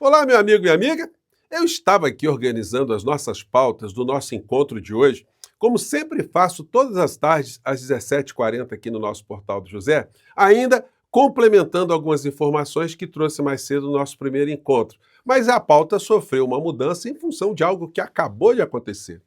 Olá, meu amigo e amiga. Eu estava aqui organizando as nossas pautas do nosso encontro de hoje, como sempre faço todas as tardes às 17h40 aqui no nosso Portal do José, ainda complementando algumas informações que trouxe mais cedo no nosso primeiro encontro. Mas a pauta sofreu uma mudança em função de algo que acabou de acontecer.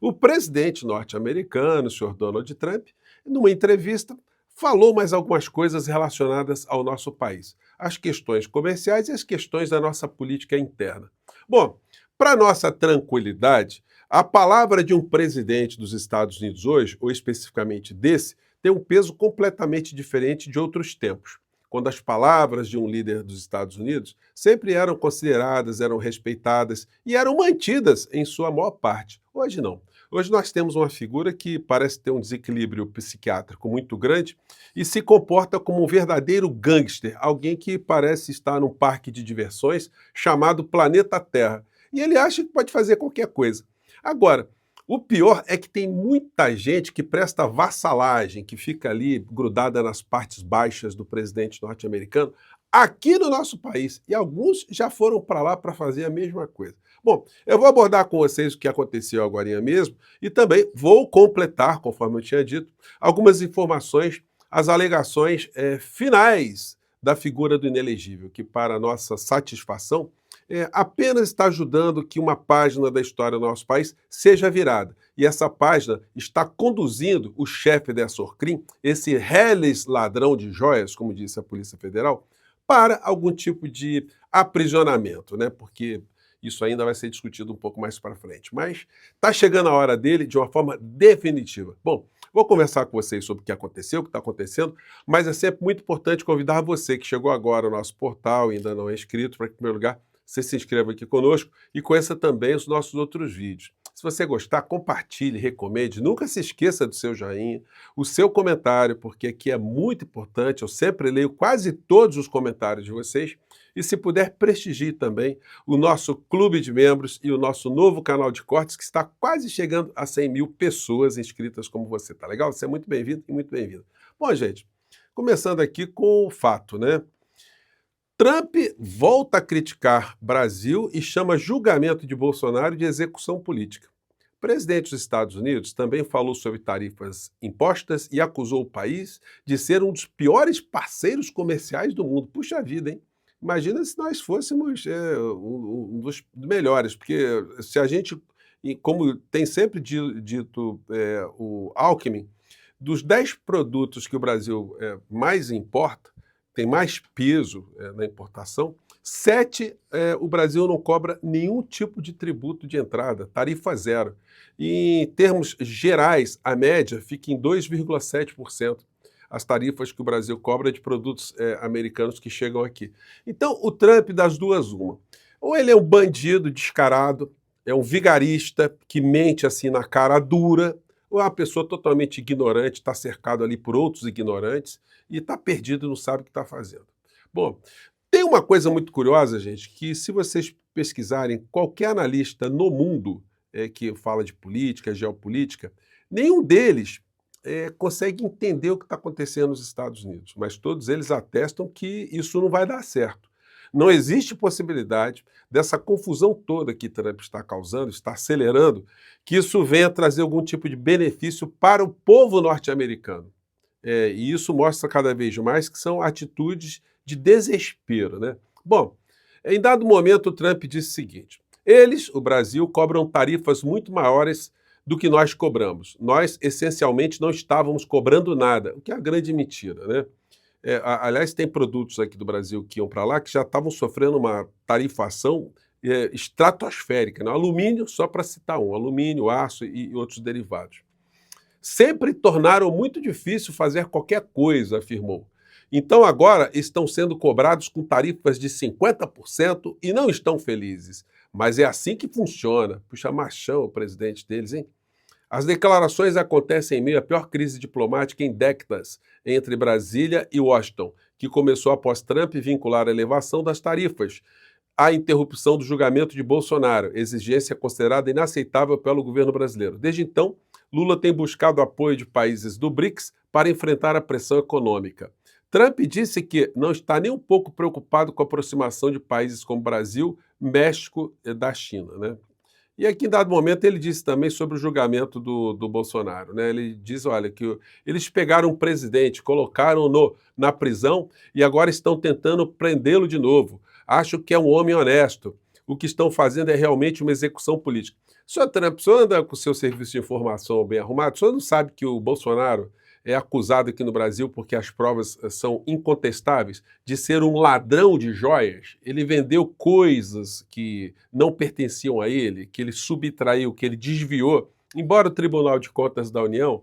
O presidente norte-americano, o senhor Donald Trump, numa entrevista, falou mais algumas coisas relacionadas ao nosso país, as questões comerciais e as questões da nossa política interna. Bom, para nossa tranquilidade, a palavra de um presidente dos Estados Unidos hoje, ou especificamente desse, tem um peso completamente diferente de outros tempos, quando as palavras de um líder dos Estados Unidos sempre eram consideradas, eram respeitadas e eram mantidas em sua maior parte. Hoje não. Hoje nós temos uma figura que parece ter um desequilíbrio psiquiátrico muito grande e se comporta como um verdadeiro gangster, alguém que parece estar num parque de diversões chamado Planeta Terra. E ele acha que pode fazer qualquer coisa. Agora, o pior é que tem muita gente que presta vassalagem, que fica ali grudada nas partes baixas do presidente norte-americano, aqui no nosso país. E alguns já foram para lá para fazer a mesma coisa. Bom, eu vou abordar com vocês o que aconteceu agora mesmo e também vou completar, conforme eu tinha dito, algumas informações, as alegações finais da figura do inelegível, que, para nossa satisfação, apenas está ajudando que uma página da história do nosso país seja virada. E essa página está conduzindo o chefe dessa Orcrim, esse reles ladrão de joias, como disse a Polícia Federal, para algum tipo de aprisionamento, né? Porque isso ainda vai ser discutido um pouco mais para frente. Mas está chegando a hora dele de uma forma definitiva. Bom, vou conversar com vocês sobre o que aconteceu, o que está acontecendo, mas é sempre muito importante convidar você que chegou agora ao nosso portal e ainda não é inscrito, para, em primeiro lugar, você se inscreva aqui conosco e conheça também os nossos outros vídeos. Se você gostar, compartilhe, recomende, nunca se esqueça do seu joinha, o seu comentário, porque aqui é muito importante, eu sempre leio quase todos os comentários de vocês, e se puder, prestigie também o nosso clube de membros e o nosso novo canal de cortes, que está quase chegando a 100 mil pessoas inscritas como você, tá legal? Você é muito bem-vindo e muito bem-vindo. Bom, gente, começando aqui com o fato, né? Trump volta a criticar Brasil e chama julgamento de Bolsonaro de execução política. O presidente dos Estados Unidos também falou sobre tarifas impostas e acusou o país de ser um dos piores parceiros comerciais do mundo. Puxa vida, hein? Imagina se nós fôssemos um dos melhores, porque se a gente, como tem sempre dito o Alckmin, dos 10 produtos que o Brasil mais importa, tem mais peso na importação, 7 o Brasil não cobra nenhum tipo de tributo de entrada, tarifa zero. E em termos gerais, a média fica em 2,7% as tarifas que o Brasil cobra de produtos americanos que chegam aqui. Então, o Trump, das duas, uma. Ou ele é um bandido descarado, é um vigarista que mente assim na cara dura, ou é uma pessoa totalmente ignorante, está cercado ali por outros ignorantes e está perdido e não sabe o que está fazendo. Bom, tem uma coisa muito curiosa, gente, que se vocês pesquisarem qualquer analista no mundo que fala de política, geopolítica, nenhum deles consegue entender o que está acontecendo nos Estados Unidos, mas todos eles atestam que isso não vai dar certo. Não existe possibilidade dessa confusão toda que Trump está causando, está acelerando, que isso venha trazer algum tipo de benefício para o povo norte-americano. E isso mostra cada vez mais que são atitudes de desespero, né? Bom, em dado momento o Trump disse o seguinte: eles, o Brasil, cobram tarifas muito maiores do que nós cobramos. Nós, essencialmente, não estávamos cobrando nada, o que é a grande mentira, né? Aliás, tem produtos aqui do Brasil que iam para lá que já estavam sofrendo uma tarifação estratosférica, né? Alumínio, só para citar um, alumínio, aço e outros derivados. Sempre tornaram muito difícil fazer qualquer coisa, afirmou. Então agora estão sendo cobrados com tarifas de 50% e não estão felizes. Mas é assim que funciona. Puxa, machão o presidente deles, hein? As declarações acontecem em meio à pior crise diplomática em décadas entre Brasília e Washington, que começou após Trump vincular a elevação das tarifas à interrupção do julgamento de Bolsonaro, exigência considerada inaceitável pelo governo brasileiro. Desde então, Lula tem buscado apoio de países do BRICS para enfrentar a pressão econômica. Trump disse que não está nem um pouco preocupado com a aproximação de países como Brasil, México e da China, né? E aqui, em dado momento, ele disse também sobre o julgamento do Bolsonaro, né? Ele diz, olha, que eles pegaram um presidente, colocaram-no na prisão e agora estão tentando prendê-lo de novo. Acho que é um homem honesto. O que estão fazendo é realmente uma execução política. Senhor Trump, o senhor anda com o seu serviço de informação bem arrumado? O senhor não sabe que o Bolsonaro é acusado aqui no Brasil, porque as provas são incontestáveis, de ser um ladrão de joias? Ele vendeu coisas que não pertenciam a ele, que ele subtraiu, que ele desviou. Embora o Tribunal de Contas da União,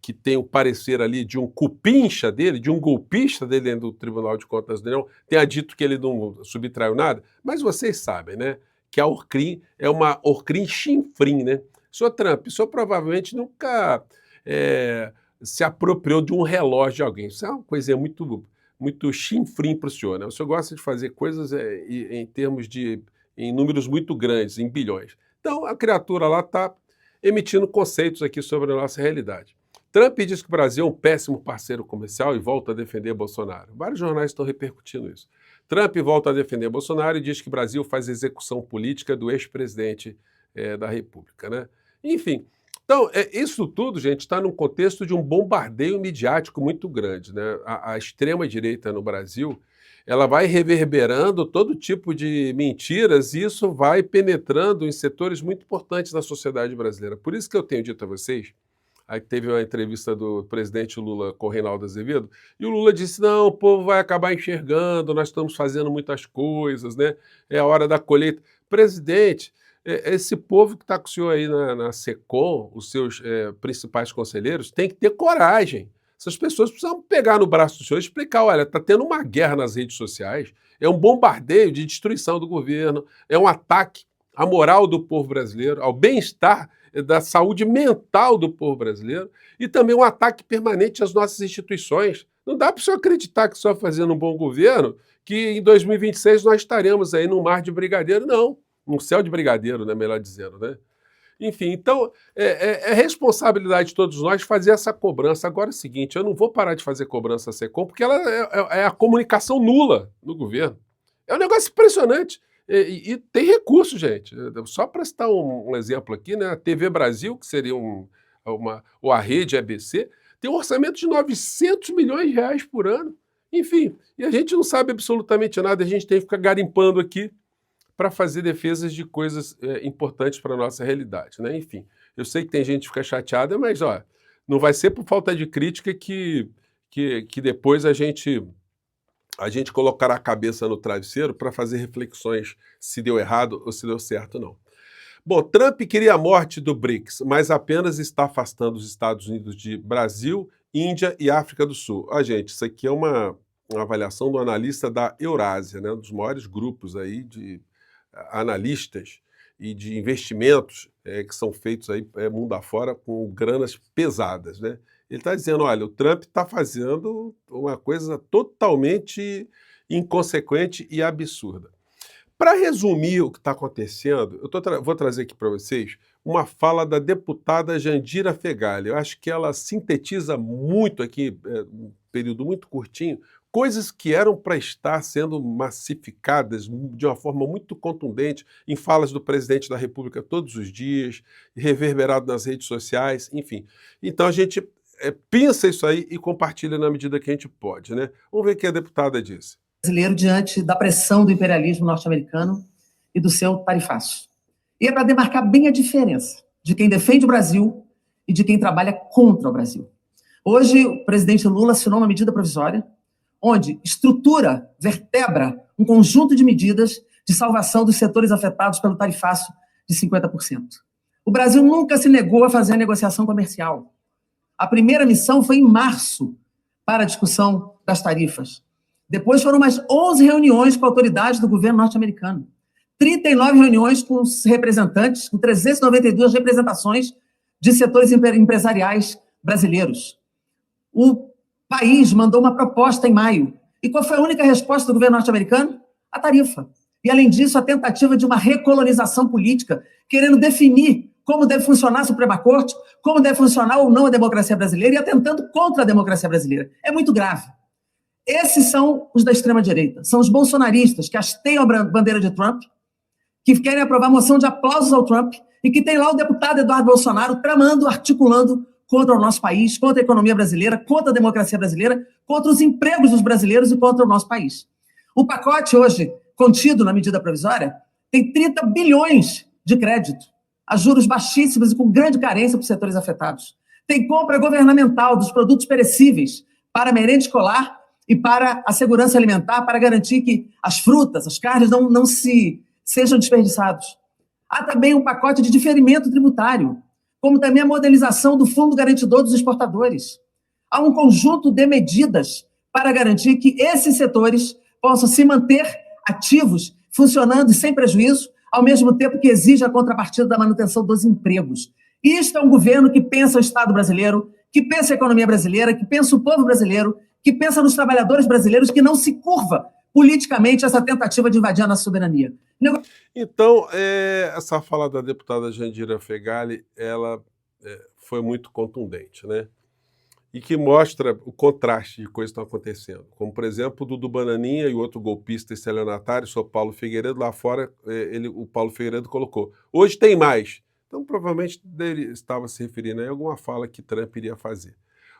que tem o parecer ali de um cupincha dele, de um golpista dele dentro do Tribunal de Contas da União, tenha dito que ele não subtraiu nada, mas vocês sabem, né, que a Orcrim é uma Orcrim chinfrim, né? Senhor Trump, o senhor provavelmente nunca se apropriou de um relógio de alguém. Isso é uma coisa muito chinfrim para o senhor, né? O senhor gosta de fazer coisas em termos em números muito grandes, em bilhões. Então, a criatura lá está emitindo conceitos aqui sobre a nossa realidade. Trump diz que o Brasil é um péssimo parceiro comercial e volta a defender Bolsonaro. Vários jornais estão repercutindo isso. Trump volta a defender Bolsonaro e diz que o Brasil faz execução política do ex-presidente da República, né? Enfim, então, isso tudo, gente, está num contexto de um bombardeio midiático muito grande, né? A extrema-direita no Brasil, ela vai reverberando todo tipo de mentiras e isso vai penetrando em setores muito importantes da sociedade brasileira. Por isso que eu tenho dito a vocês, aí teve uma entrevista do presidente Lula com o Reinaldo Azevedo, e o Lula disse, não, o povo vai acabar enxergando, nós estamos fazendo muitas coisas, né? É a hora da colheita. Presidente, esse povo que está com o senhor aí na SECOM, os seus principais conselheiros, tem que ter coragem. Essas pessoas precisam pegar no braço do senhor e explicar, olha, está tendo uma guerra nas redes sociais, é um bombardeio de destruição do governo, é um ataque à moral do povo brasileiro, ao bem-estar da saúde mental do povo brasileiro e também um ataque permanente às nossas instituições. Não dá para o senhor acreditar que só fazendo um bom governo, que em 2026 nós estaremos aí num mar de brigadeiro, não. Um céu de brigadeiro, né, melhor dizendo, né? Enfim, então, é responsabilidade de todos nós fazer essa cobrança. Agora é o seguinte, eu não vou parar de fazer cobrança à SECOM, porque ela é a comunicação nula no governo. É um negócio impressionante. E tem recurso, gente. Só para citar um exemplo aqui, né? A TV Brasil, que seria ou a rede ABC, tem um orçamento de 900 milhões de reais por ano. Enfim, e a gente não sabe absolutamente nada, a gente tem que ficar garimpando aqui para fazer defesas de coisas importantes para a nossa realidade, né? Enfim, eu sei que tem gente que fica chateada, mas ó, não vai ser por falta de crítica que depois a gente colocará a cabeça no travesseiro para fazer reflexões se deu errado ou se deu certo, não. Bom, Trump queria a morte do BRICS, mas apenas está afastando os Estados Unidos de Brasil, Índia e África do Sul. Gente, isso aqui é uma avaliação do analista da Eurásia, né? Um dos maiores grupos aí de analistas e de investimentos que são feitos aí mundo afora com granas pesadas, né? Ele está dizendo, olha, o Trump está fazendo uma coisa totalmente inconsequente e absurda. Para resumir o que está acontecendo, eu vou trazer aqui para vocês uma fala da deputada Jandira Fegali. Eu acho que ela sintetiza muito aqui, um período muito curtinho, coisas que eram para estar sendo massificadas de uma forma muito contundente em falas do presidente da República todos os dias, reverberado nas redes sociais, enfim. Então a gente pensa isso aí e compartilha na medida que a gente pode, né? Vamos ver o que a deputada disse. Brasileiro diante da pressão do imperialismo norte-americano e do seu tarifaço. E é para demarcar bem a diferença de quem defende o Brasil e de quem trabalha contra o Brasil. Hoje, o presidente Lula assinou uma medida provisória onde estrutura, vertebra um conjunto de medidas de salvação dos setores afetados pelo tarifaço de 50%. O Brasil nunca se negou a fazer a negociação comercial. A primeira missão foi em março para a discussão das tarifas. Depois foram mais 11 reuniões com autoridades do governo norte-americano. 39 reuniões com os representantes, com 392 representações de setores empresariais brasileiros. O país mandou uma proposta em maio. E qual foi a única resposta do governo norte-americano? A tarifa. E, além disso, a tentativa de uma recolonização política, querendo definir como deve funcionar a Suprema Corte, como deve funcionar ou não a democracia brasileira, e atentando contra a democracia brasileira. É muito grave. Esses são os da extrema-direita, são os bolsonaristas que hasteiam a bandeira de Trump, que querem aprovar moção de aplausos ao Trump e que tem lá o deputado Eduardo Bolsonaro tramando, articulando contra o nosso país, contra a economia brasileira, contra a democracia brasileira, contra os empregos dos brasileiros e contra o nosso país. O pacote hoje, contido na medida provisória, tem 30 bilhões de crédito, a juros baixíssimos e com grande carência para os setores afetados. Tem compra governamental dos produtos perecíveis para a merenda escolar e para a segurança alimentar, para garantir que as frutas, as carnes não sejam desperdiçados. Há também um pacote de diferimento tributário, como também a modelização do Fundo Garantidor dos Exportadores. Há um conjunto de medidas para garantir que esses setores possam se manter ativos, funcionando e sem prejuízo, ao mesmo tempo que exige a contrapartida da manutenção dos empregos. Isto é um governo que pensa o Estado brasileiro, que pensa a economia brasileira, que pensa o povo brasileiro, que pensa nos trabalhadores brasileiros, que não se curva politicamente essa tentativa de invadir a nossa soberania. Então, essa fala da deputada Jandira Fegali, ela foi muito contundente, né? E que mostra o contraste de coisas que estão acontecendo. Como, por exemplo, o Dudu Bananinha e o outro golpista estelionatário, o senhor Paulo Figueiredo, lá fora, o Paulo Figueiredo colocou: hoje tem mais. Então, provavelmente, ele estava se referindo a alguma fala que Trump iria fazer.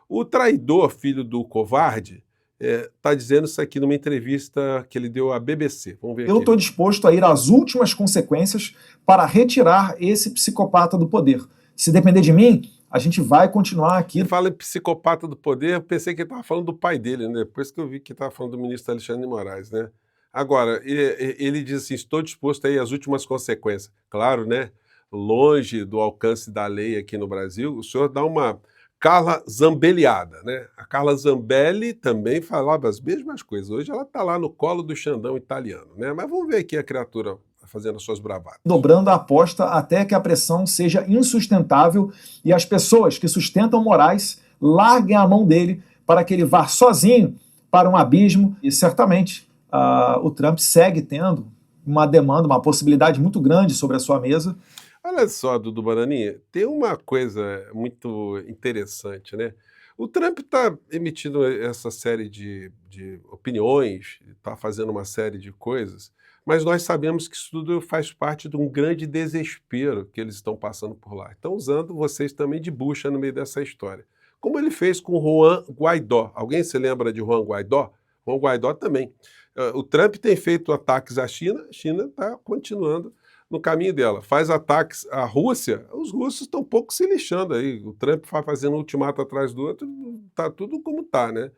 O traidor, filho do covarde, está dizendo isso aqui numa entrevista que ele deu à BBC. Vamos ver aqui. Eu estou disposto a ir às últimas consequências para retirar esse psicopata do poder. Se depender de mim, a gente vai continuar aqui. Ele fala em psicopata do poder, eu pensei que ele estava falando do pai dele, né? Depois que eu vi que estava falando do ministro Alexandre de Moraes, né? Agora, ele diz assim: estou disposto a ir às últimas consequências. Claro, né? Longe do alcance da lei aqui no Brasil, o senhor dá uma Carla Zambelliada, né? A Carla Zambelli também falava as mesmas coisas. Hoje ela está lá no colo do Xandão italiano, né? Mas vamos ver aqui a criatura fazendo as suas bravatas. Dobrando a aposta até que a pressão seja insustentável e as pessoas que sustentam Moraes larguem a mão dele para que ele vá sozinho para um abismo. E certamente o Trump segue tendo uma demanda, uma possibilidade muito grande sobre a sua mesa. Olha só, Dudu Bananinha, tem uma coisa muito interessante, né? O Trump está emitindo essa série de opiniões, está fazendo uma série de coisas, mas nós sabemos que isso tudo faz parte de um grande desespero que eles estão passando por lá. Estão usando vocês também de bucha no meio dessa história. Como ele fez com Juan Guaidó. Alguém se lembra de Juan Guaidó? Juan Guaidó também. O Trump tem feito ataques à China, a China está continuando no caminho dela. Faz ataques à Rússia, os russos estão um pouco se lixando aí. O Trump vai fazendo um ultimato atrás do outro, tá tudo como tá, né?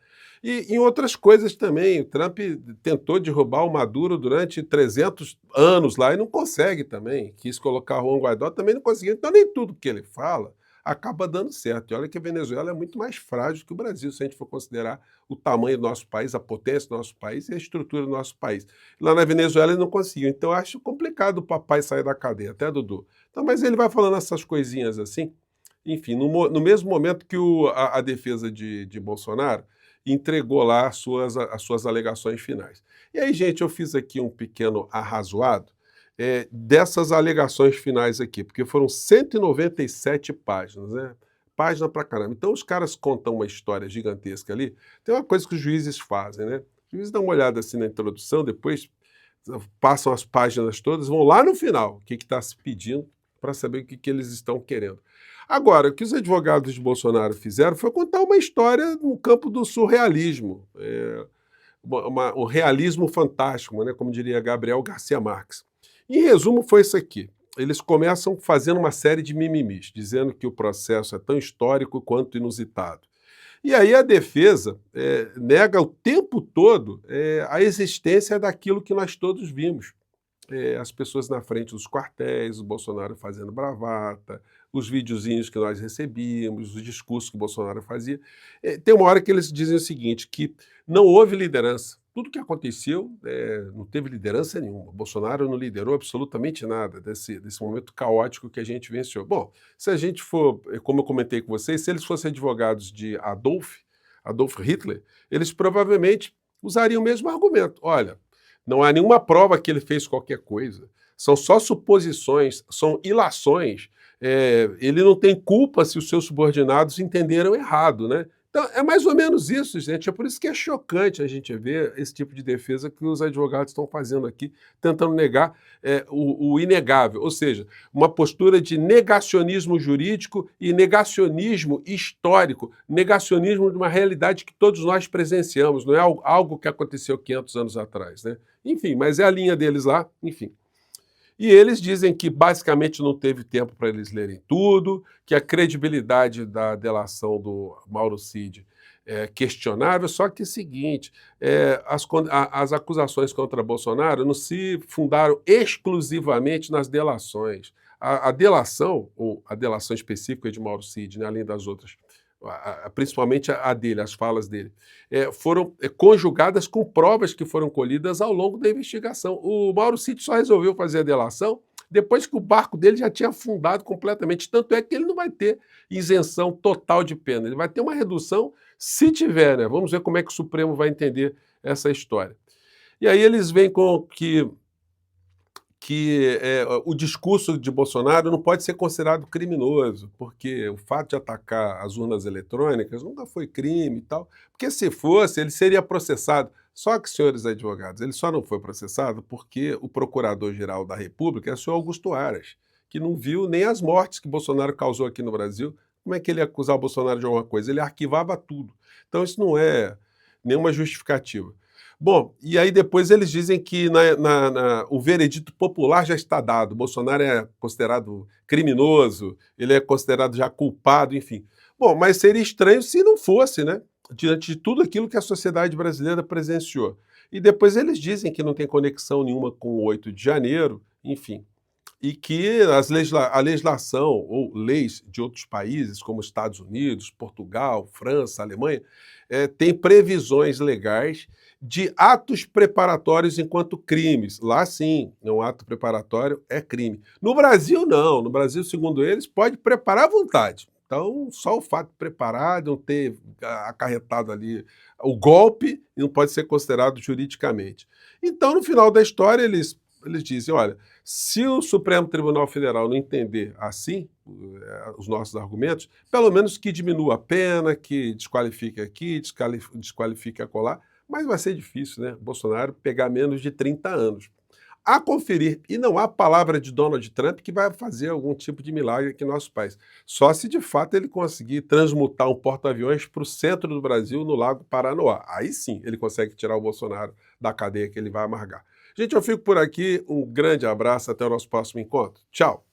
E em outras coisas também, o Trump tentou derrubar o Maduro durante 300 anos lá e não consegue também. Quis colocar Juan Guaidó, também não conseguiu. Então nem tudo que ele fala acaba dando certo. E olha que a Venezuela é muito mais frágil que o Brasil, se a gente for considerar o tamanho do nosso país, a potência do nosso país e a estrutura do nosso país. Lá na Venezuela ele não conseguiu, então eu acho complicado o papai sair da cadeia, até Dudu. Então, mas ele vai falando essas coisinhas assim. Enfim, no mesmo momento que a defesa de Bolsonaro entregou lá as suas alegações finais. E aí, gente, eu fiz aqui um pequeno arrazoado dessas alegações finais aqui, porque foram 197 páginas, né? Página pra caramba. Então os caras contam uma história gigantesca ali. Tem uma coisa que os juízes fazem, né? Os juízes dão uma olhada assim na introdução, depois passam as páginas todas, vão lá no final, o que está se pedindo, para saber o que eles estão querendo. Agora, o que os advogados de Bolsonaro fizeram foi contar uma história no campo do surrealismo, um realismo fantástico, né? Como diria Gabriel Garcia Marques. Em resumo, foi isso aqui. Eles começam fazendo uma série de mimimis, dizendo que o processo é tão histórico quanto inusitado. E aí a defesa nega o tempo todo a existência daquilo que nós todos vimos. As pessoas na frente dos quartéis, o Bolsonaro fazendo bravata, os videozinhos que nós recebíamos, os discursos que o Bolsonaro fazia. Tem uma hora que eles dizem o seguinte, que não houve liderança. Tudo que aconteceu não teve liderança nenhuma. Bolsonaro não liderou absolutamente nada desse momento caótico que a gente venceu. Bom, se a gente for, como eu comentei com vocês, se eles fossem advogados de Adolf Hitler, eles provavelmente usariam o mesmo argumento. Olha, não há nenhuma prova que ele fez qualquer coisa. São só suposições, são ilações. Ele não tem culpa se os seus subordinados entenderam errado, né? Então, é mais ou menos isso, gente. É por isso que é chocante a gente ver esse tipo de defesa que os advogados estão fazendo aqui, tentando negar o inegável. Ou seja, uma postura de negacionismo jurídico e negacionismo histórico, negacionismo de uma realidade que todos nós presenciamos, não é algo que aconteceu 500 anos atrás, né? Enfim, mas é a linha deles lá, enfim. E eles dizem que basicamente não teve tempo para eles lerem tudo, que a credibilidade da delação do Mauro Cid é questionável, só que é o seguinte, as acusações contra Bolsonaro não se fundaram exclusivamente nas delações. A delação, ou a delação específica de Mauro Cid, né, além das outras, principalmente a dele, as falas dele, foram conjugadas com provas que foram colhidas ao longo da investigação. O Mauro Cid só resolveu fazer a delação depois que o barco dele já tinha afundado completamente. Tanto é que ele não vai ter isenção total de pena. Ele vai ter uma redução, se tiver, né? Vamos ver como é que o Supremo vai entender essa história. E aí eles vêm com que o discurso de Bolsonaro não pode ser considerado criminoso, porque o fato de atacar as urnas eletrônicas nunca foi crime e tal, porque se fosse, ele seria processado. Só que, senhores advogados, ele só não foi processado porque o Procurador-Geral da República é o senhor Augusto Aras, que não viu nem as mortes que Bolsonaro causou aqui no Brasil. Como é que ele ia acusar o Bolsonaro de alguma coisa? Ele arquivava tudo. Então isso não é nenhuma justificativa. Bom, e aí depois eles dizem que o veredito popular já está dado, Bolsonaro é considerado criminoso, ele é considerado já culpado, enfim. Bom, mas seria estranho se não fosse, né? Diante de tudo aquilo que a sociedade brasileira presenciou. E depois eles dizem que não tem conexão nenhuma com o 8 de janeiro, enfim. E que a legislação ou leis de outros países, como Estados Unidos, Portugal, França, Alemanha, tem previsões legais de atos preparatórios enquanto crimes. Lá sim, um ato preparatório é crime. No Brasil, não. No Brasil, segundo eles, pode preparar à vontade. Então, só o fato de preparar, de não ter acarretado ali o golpe, não pode ser considerado juridicamente. Então, no final da história, eles dizem, olha, se o Supremo Tribunal Federal não entender assim os nossos argumentos, pelo menos que diminua a pena, que desqualifique aqui, desqualifique acolá, mas vai ser difícil, né? Bolsonaro pegar menos de 30 anos. A conferir, e não há palavra de Donald Trump que vai fazer algum tipo de milagre aqui no nosso país. Só se de fato ele conseguir transmutar um porta-aviões para o centro do Brasil, no Lago Paranoá. Aí sim ele consegue tirar o Bolsonaro da cadeia que ele vai amargar. Gente, eu fico por aqui. Um grande abraço. Até o nosso próximo encontro. Tchau.